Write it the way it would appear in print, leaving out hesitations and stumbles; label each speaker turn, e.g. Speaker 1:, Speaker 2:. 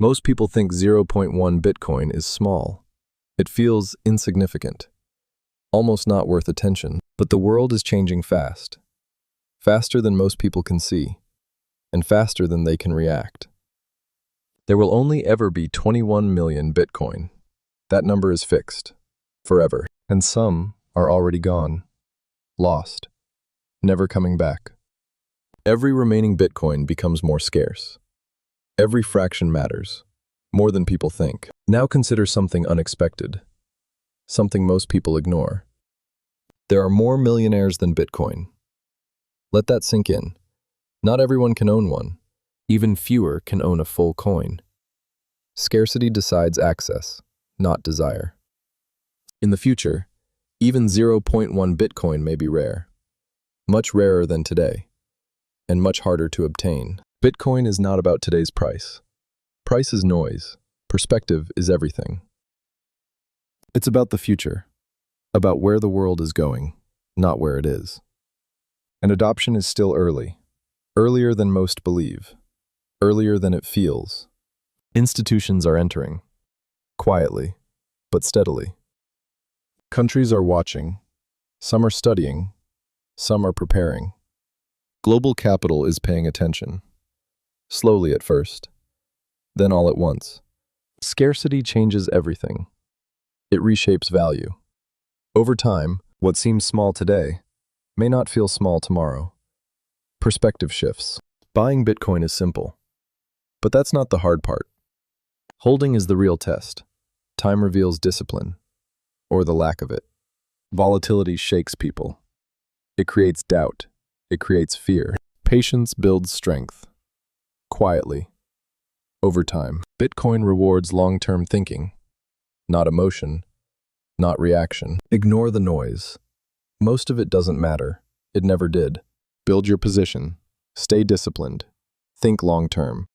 Speaker 1: Most people think zero point 0.1 Bitcoin is small. It feels insignificant, almost not worth attention. But the world is changing fast. Faster than most people can see, and faster than they can react. There will only ever be 21 million Bitcoin. That number is fixed, forever. And some are already gone, lost, never coming back. Every remaining Bitcoin becomes more scarce. Every fraction matters, more than people think. Now consider something unexpected, something most people ignore. There are more millionaires than Bitcoin. Let that sink in. Not everyone can own one. Even fewer can own a full coin. Scarcity decides access, not desire. In the future, even 0.1 Bitcoin may be rare, much rarer than today, and much harder to obtain. Bitcoin is not about today's price. Price is noise. Perspective is everything. It's about the future, about where the world is going, not where it is. And adoption is still early, earlier than most believe, earlier than it feels. Institutions are entering, quietly, but steadily. Countries are watching. Some are studying. Some are preparing. Global capital is paying attention. Slowly at first, then all at once. Scarcity changes everything. It reshapes value. Over time, what seems small today may not feel small tomorrow. Perspective shifts. Buying Bitcoin is simple. But that's not the hard part. Holding is the real test. Time reveals discipline, or the lack of it. Volatility shakes people. It creates doubt. It creates fear. Patience builds strength. Quietly. Over time. Bitcoin rewards long-term thinking, not emotion, not reaction. Ignore the noise. Most of it doesn't matter. It never did. Build your position. Stay disciplined. Think long-term.